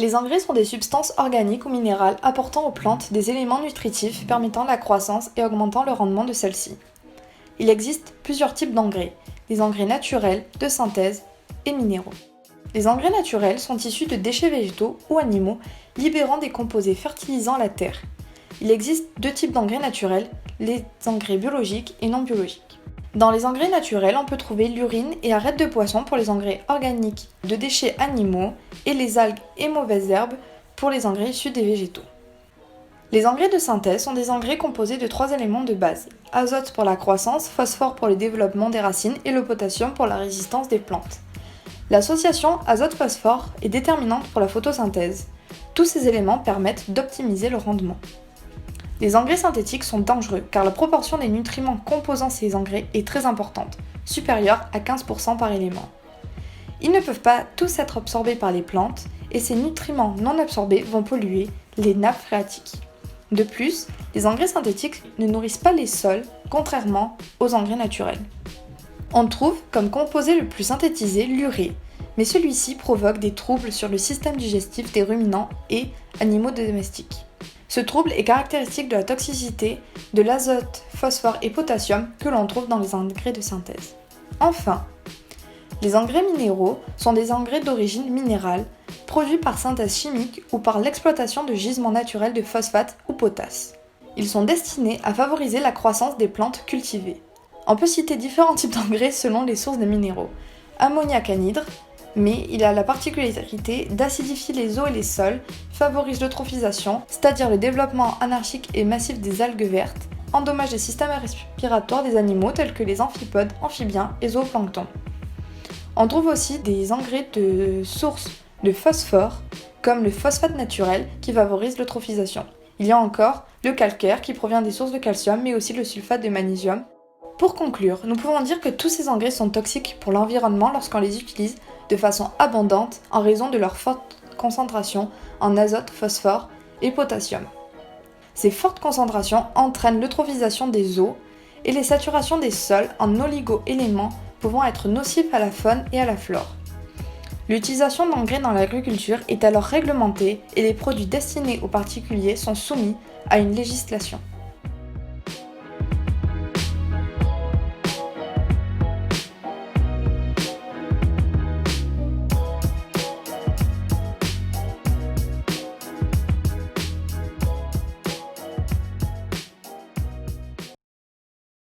Les engrais sont des substances organiques ou minérales apportant aux plantes des éléments nutritifs permettant la croissance et augmentant le rendement de celles-ci. Il existe plusieurs types d'engrais, des engrais naturels, de synthèse et minéraux. Les engrais naturels sont issus de déchets végétaux ou animaux libérant des composés fertilisant la terre. Il existe deux types d'engrais naturels, les engrais biologiques et non biologiques. Dans les engrais naturels, on peut trouver l'urine et arêtes de poisson pour les engrais organiques de déchets animaux et les algues et mauvaises herbes pour les engrais issus des végétaux. Les engrais de synthèse sont des engrais composés de trois éléments de base, azote pour la croissance, phosphore pour le développement des racines et le potassium pour la résistance des plantes. L'association azote-phosphore est déterminante pour la photosynthèse. Tous ces éléments permettent d'optimiser le rendement. Les engrais synthétiques sont dangereux car la proportion des nutriments composant ces engrais est très importante, supérieure à 15% par élément. Ils ne peuvent pas tous être absorbés par les plantes et ces nutriments non absorbés vont polluer les nappes phréatiques. De plus, les engrais synthétiques ne nourrissent pas les sols, contrairement aux engrais naturels. On trouve comme composé le plus synthétisé l'urée, mais celui-ci provoque des troubles sur le système digestif des ruminants et animaux domestiques. Ce trouble est caractéristique de la toxicité de l'azote, phosphore et potassium que l'on trouve dans les engrais de synthèse. Enfin, les engrais minéraux sont des engrais d'origine minérale, produits par synthèse chimique ou par l'exploitation de gisements naturels de phosphate ou potasse. Ils sont destinés à favoriser la croissance des plantes cultivées. On peut citer différents types d'engrais selon les sources des minéraux. Ammoniac anhydre, mais il a la particularité d'acidifier les eaux et les sols, favorise l'eutrophisation, c'est-à-dire le développement anarchique et massif des algues vertes, endommage les systèmes respiratoires des animaux tels que les amphipodes, amphibiens et zooplancton. On trouve aussi des engrais de source de phosphore, comme le phosphate naturel qui favorise l'eutrophisation. Il y a encore le calcaire qui provient des sources de calcium, mais aussi le sulfate de magnésium. Pour conclure, nous pouvons dire que tous ces engrais sont toxiques pour l'environnement lorsqu'on les utilise de façon abondante en raison de leur forte concentration en azote, phosphore et potassium. Ces fortes concentrations entraînent l'eutrophisation des eaux et les saturations des sols en oligo-éléments pouvant être nocifs à la faune et à la flore. L'utilisation d'engrais dans l'agriculture est alors réglementée et les produits destinés aux particuliers sont soumis à une législation.